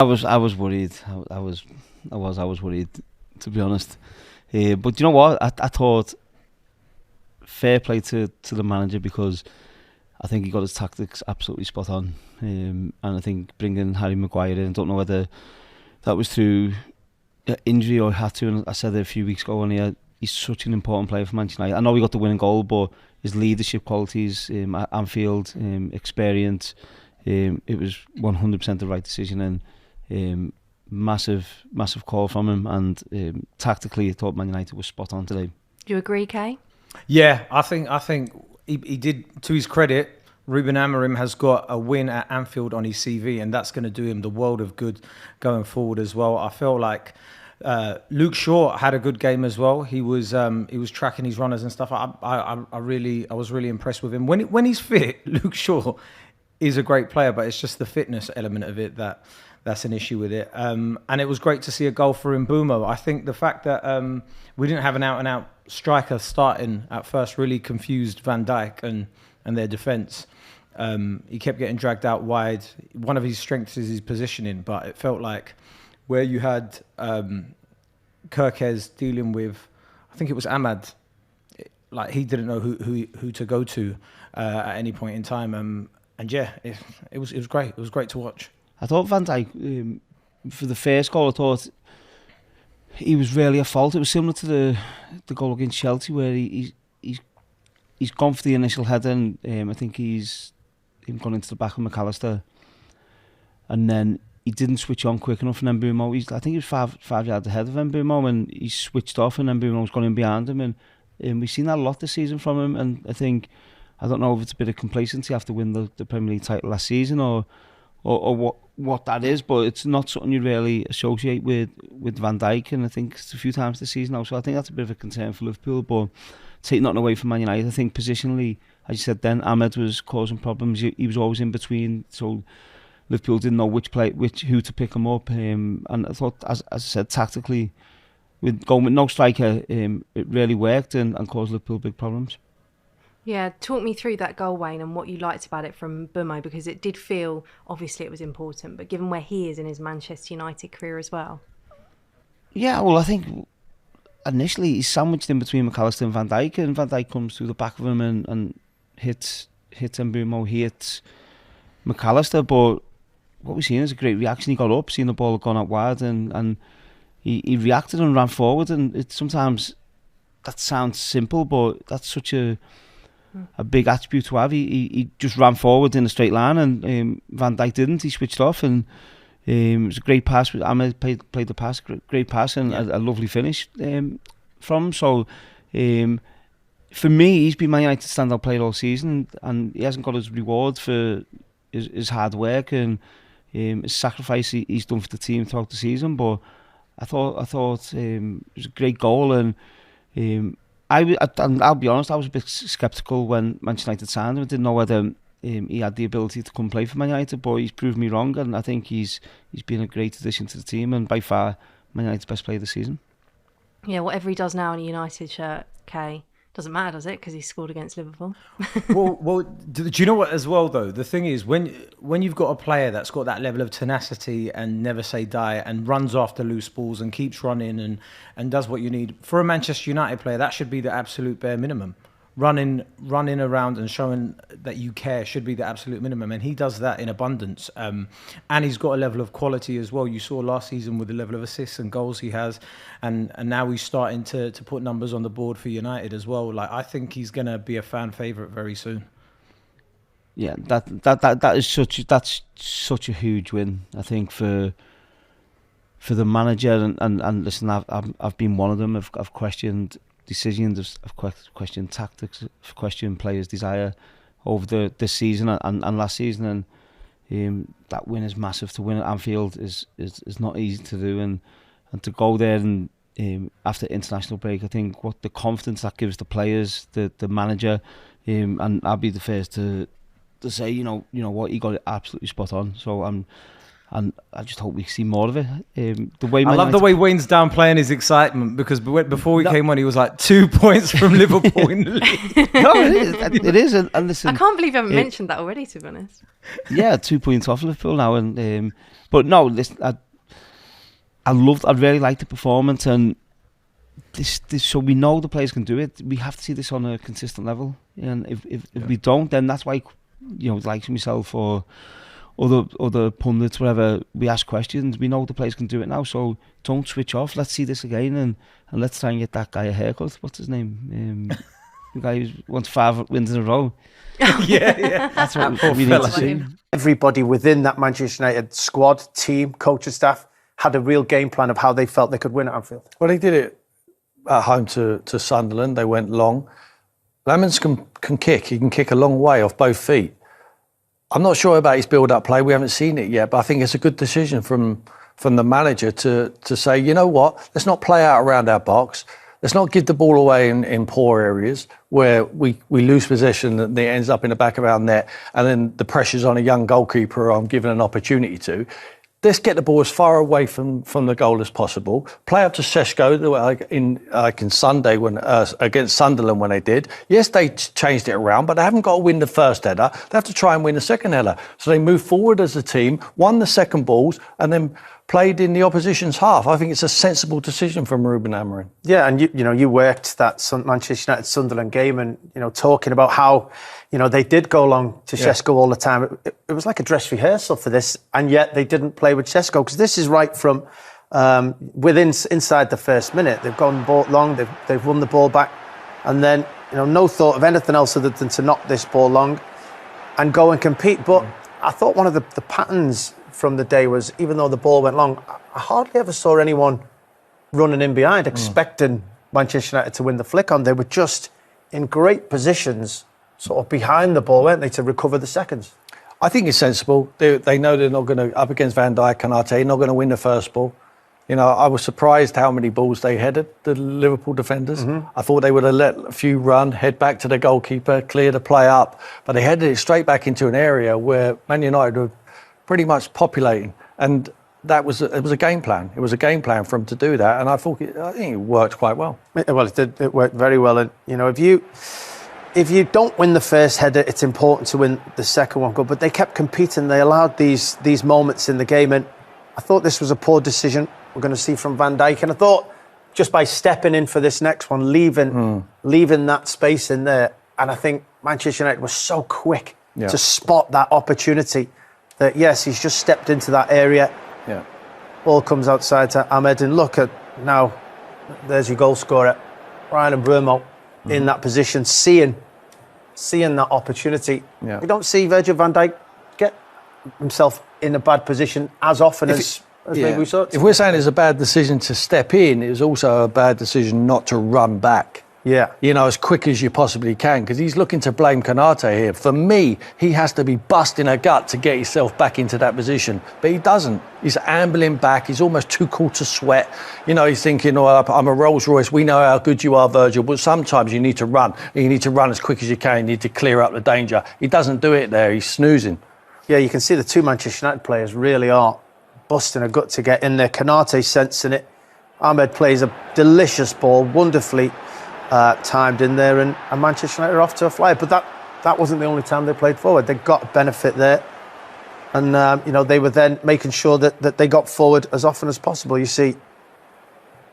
I was worried. I was worried, to be honest. But you know what? I thought fair play to the manager, because I think he got his tactics absolutely spot on. And I think bringing Harry Maguire in, I don't know whether that was through injury or had to. And I said it a few weeks ago, and he's such an important player for Manchester United. I know he got the winning goal, but his leadership qualities at Anfield, experience, it was 100% the right decision, and massive call from him. And tactically, I thought Man United was spot on today. Do you agree, Kay? Yeah, I think he did. To his credit, Ruben Amorim has got a win at Anfield on his CV, and that's going to do him the world of good going forward as well. I felt like Luke Shaw had a good game as well. He was tracking his runners and stuff. I was really impressed with him. When he's fit, Luke Shaw is a great player, but it's just the fitness element of it that's an issue with it. And it was great to see a goal for Mbeumo. I think the fact that we didn't have an out-and-out striker starting at first really confused Van Dijk and their defence. He kept getting dragged out wide. One of his strengths is his positioning, but it felt like where you had Kirkez dealing with, I think it was Ahmad, like he didn't know who to go to at any point in time. And yeah, it was great. It was great to watch. I thought Van Dijk, for the first goal, I thought he was really at fault. It was similar to the goal against Chelsea, where he's gone for the initial header, and I think he's gone into the back of McAllister, and then he didn't switch on quick enough. And Mbeumo, I think he was five yards ahead of Mbeumo, and he switched off, and Mbeumo's gone in behind him, and we've seen that a lot this season from him. And I don't know if it's a bit of complacency after winning the Premier League title last season, or what that is, but it's not something you really associate with Van Dijk, and I think it's a few times this season now. So I think that's a bit of a concern for Liverpool, but take nothing away from Man United. I think positionally, as you said then, Ahmed was causing problems. He was always in between, so Liverpool didn't know who to pick him up. And I thought, as I said, tactically, with going with no striker, it really worked and caused Liverpool big problems. Yeah, talk me through that goal, Wayne, and what you liked about it from Mbeumo, because it did feel, obviously it was important, but given where he is in his Manchester United career as well. Yeah, well, I think initially he's sandwiched in between McAllister and Van Dijk, and Van Dijk comes through the back of him and hits Mbeumo, he hits McAllister, but what we've seen is a great reaction. He got up, seen the ball had gone out wide, and he reacted and ran forward, and it sometimes, that sounds simple, but that's such a big attribute to have. He just ran forward in a straight line, and Van Dijk didn't. He switched off, and it was a great pass. Ahmed played the pass, great pass, and a lovely finish from him. So for me, he's been Man United's standout player all season, and he hasn't got his reward for his hard work and his sacrifice he's done for the team throughout the season. But I thought it was a great goal, and I'll be honest, I was a bit sceptical when Manchester United signed him. I didn't know whether he had the ability to come play for Man United, but he's proved me wrong, and I think he's been a great addition to the team, and by far Man United's best player this season. Yeah, whatever he does now in a United shirt, Kay, doesn't matter, does it? Because he scored against Liverpool. well, do you know what as well, though? The thing is, when you've got a player that's got that level of tenacity and never say die and runs after loose balls and keeps running and does what you need, for a Manchester United player, that should be the absolute bare minimum. Running around and showing that you care should be the absolute minimum, and he does that in abundance. And he's got a level of quality as well. You saw last season with the level of assists and goals he has, and now he's starting to put numbers on the board for United as well. Like, I think he's going to be a fan favourite very soon. Yeah, that is such a huge win, I think, for the manager. And listen, I've been one of them. I've questioned decisions, I've questioned tactics, I've questioned players' desire over this season and last season, and that win is massive. To win at Anfield is not easy to do, and to go there and after international break, I think what the confidence that gives the players, the manager, and I'll be the first to say, you know what, he got it absolutely spot on. So and I just hope we see more of it. I love the way Wayne's downplaying his excitement, because before we came on, he was like 2 points from Liverpool in the league. No, it is. And listen, I can't believe you haven't mentioned that already, to be honest. Yeah, 2 points off Liverpool now, and But no, listen, I really liked the performance, and this so we know the players can do it. We have to see this on a consistent level, and if we don't, then that's why, like myself or other pundits, whatever, we ask questions. We know the players can do it now, so don't switch off. Let's see this again, and let's try and get that guy a haircut. What's his name? The guy who wants 5 wins in a row. yeah. That's what we need to see. Everybody within that Manchester United squad, team, coaching staff had a real game plan of how they felt they could win at Anfield. Well, they did it at home to Sunderland. They went long. Lamens can kick. He can kick a long way off both feet. I'm not sure about his build-up play. We haven't seen it yet, but I think it's a good decision from the manager to say, you know what, let's not play out around our box. Let's not give the ball away in poor areas where we lose possession and it ends up in the back of our net, and then the pressure's on a young goalkeeper I'm given an opportunity to. Let's get the ball as far away from the goal as possible. Play up to Šeško in Sunday against Sunderland when they did. Yes, they changed it around, but they haven't got to win the first header. They have to try and win the second header. So they moved forward as a team, won the second balls, and then played in the opposition's half. I think it's a sensible decision from Ruben Amorim. Yeah, and you worked that Manchester United Sunderland game, and talking about how they did go along to Šeško all the time. It was like a dress rehearsal for this, and yet they didn't play with Šeško, because this is right from inside the first minute. They've gone long, they've won the ball back, and then no thought of anything else other than to knock this ball long and go and compete. But I thought one of the patterns from the day was, even though the ball went long, I hardly ever saw anyone running in behind expecting Manchester United to win the flick on. They were just in great positions sort of behind the ball, weren't they, to recover the seconds? I think it's sensible. They know they're not going to, up against Van Dijk, Kanate, not going to win the first ball. I was surprised how many balls they headed, the Liverpool defenders. I thought they would have let a few run, head back to the goalkeeper, clear the play up, but they headed it straight back into an area where Man United were pretty much populating, and it was a game plan. It was a game plan for them to do that, and I think it worked quite well. Well, it did. It worked very well, and if you don't win the first header, it's important to win the second one. But they kept competing. They allowed these moments in the game, and I thought this was a poor decision. We're going to see from Van Dijk, and I thought just by stepping in for this next one, leaving that space in there, and I think Manchester United was so quick to spot that opportunity that yes, he's just stepped into that area. Yeah. Ball comes outside to Ahmed, and look at now, there's your goal scorer, Bryan Mbeumo, in that position, seeing that opportunity. Yeah. We don't see Virgil van Dijk get himself in a bad position as often as maybe we saw. If we're saying it's a bad decision to step in, it was also a bad decision not to run back. Yeah. As quick as you possibly can, because he's looking to blame Kanate here. For me, he has to be busting a gut to get himself back into that position. But he doesn't. He's ambling back. He's almost too cool to sweat. He's thinking, I'm a Rolls Royce. We know how good you are, Virgil. But sometimes you need to run. You need to run as quick as you can. You need to clear up the danger. He doesn't do it there. He's snoozing. Yeah, you can see the two Manchester United players really are busting a gut to get in there. Kanate sensing it. Ahmed plays a delicious ball, wonderfully timed in there, and Manchester United are off to a flyer. But that wasn't the only time they played forward. They got a benefit there, and they were then making sure that they got forward as often as possible. You see,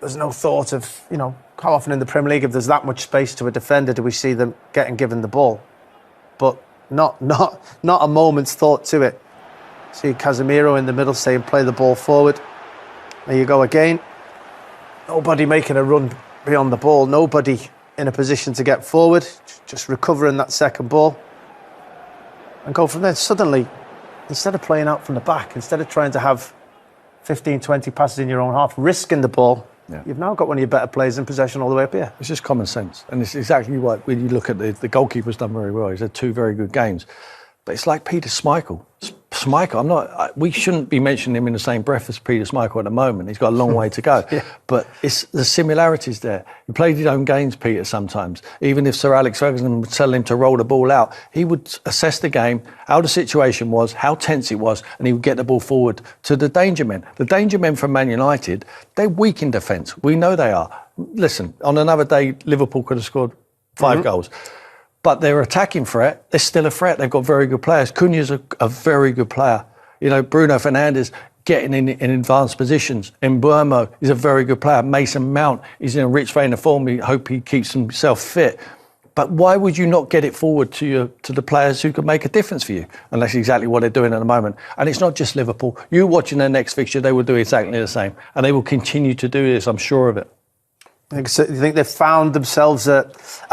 there's no thought of how often in the Premier League, if there's that much space to a defender, do we see them given the ball? But not a moment's thought to it. See Casemiro in the middle saying, play the ball forward. There you go again. Nobody making a run beyond the ball. Nobody in a position to get forward. Just recovering that second ball. And go from there. Suddenly, instead of playing out from the back, instead of trying to have 15, 20 passes in your own half, risking the ball, you've now got one of your better players in possession all the way up here. It's just common sense. And it's exactly what, when you look at the goalkeeper's done very well. He's had 2 very good games. But it's like Peter Schmeichel. We shouldn't be mentioning him in the same breath as Peter Schmeichel at the moment. He's got a long way to go. But it's the similarities there. He played his own games, Peter, sometimes. Even if Sir Alex Ferguson would tell him to roll the ball out, he would assess the game, how the situation was, how tense it was, and he would get the ball forward to the danger men. The danger men from Man United, they're weak in defence. We know they are. Listen, on another day, Liverpool could have scored 5 goals. But their attacking threat, they're still a threat. They've got very good players. Cunha's a very good player. Bruno Fernandes getting in advanced positions. Mbeumo is a very good player. Mason Mount is in a rich vein of form. We hope he keeps himself fit. But why would you not get it forward to the players who could make a difference for you? And that's exactly what they're doing at the moment. And it's not just Liverpool. You watching their next fixture, they will do exactly the same. And they will continue to do this, I'm sure of it. You think they've found themselves a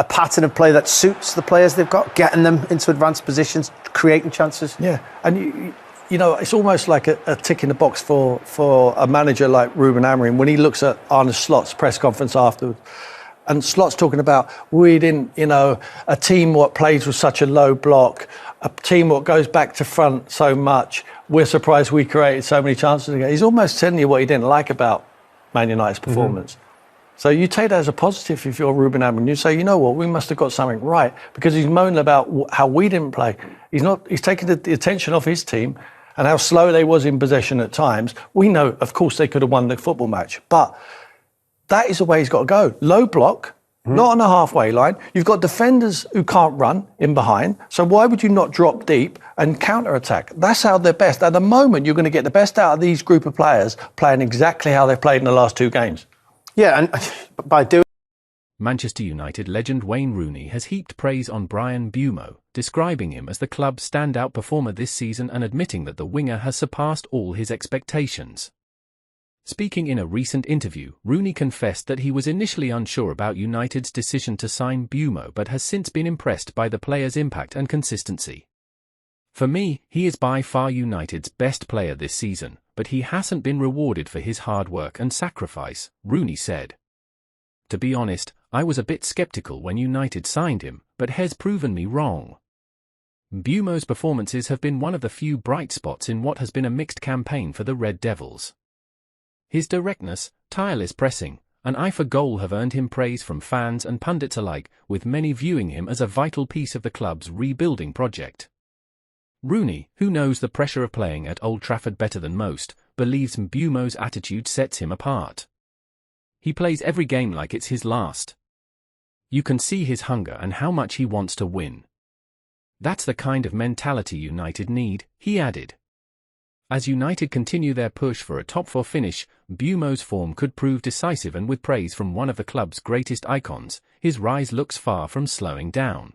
pattern of play that suits the players they've got, getting them into advanced positions, creating chances? Yeah, and you know, it's almost like a tick in the box for a manager like Ruben Amorim when he looks at Arne Slot's press conference afterwards. And Slot's talking about, we didn't, a team what plays with such a low block, a team what goes back to front so much, we're surprised we created so many chances. He's almost telling you what he didn't like about Man United's performance. So you take that as a positive if you're Ruben Amorim. You say, you know what, we must have got something right, because he's moaning about how we didn't play. He's taking the attention off his team and how slow they was in possession at times. We know, of course, they could have won the football match, but that is the way he's got to go. Low block, not on the halfway line. You've got defenders who can't run in behind. So why would you not drop deep and counter-attack? That's how they're best. At the moment, you're going to get the best out of these group of players playing exactly how they've played in the last 2 games. Yeah, and by doing... Manchester United legend Wayne Rooney has heaped praise on Bryan Mbeumo, describing him as the club's standout performer this season and admitting that the winger has surpassed all his expectations. Speaking in a recent interview, Rooney confessed that he was initially unsure about United's decision to sign Mbeumo but has since been impressed by the player's impact and consistency. For me, he is by far United's best player this season, but he hasn't been rewarded for his hard work and sacrifice, Rooney said. To be honest, I was a bit skeptical when United signed him, but has proven me wrong. Mbeumo's performances have been one of the few bright spots in what has been a mixed campaign for the Red Devils. His directness, tireless pressing, and eye for goal have earned him praise from fans and pundits alike, with many viewing him as a vital piece of the club's rebuilding project. Rooney, who knows the pressure of playing at Old Trafford better than most, believes Mbeumo's attitude sets him apart. He plays every game like it's his last. You can see his hunger and how much he wants to win. That's the kind of mentality United need, he added. As United continue their push for a top-4 finish, Mbeumo's form could prove decisive, and with praise from one of the club's greatest icons, his rise looks far from slowing down.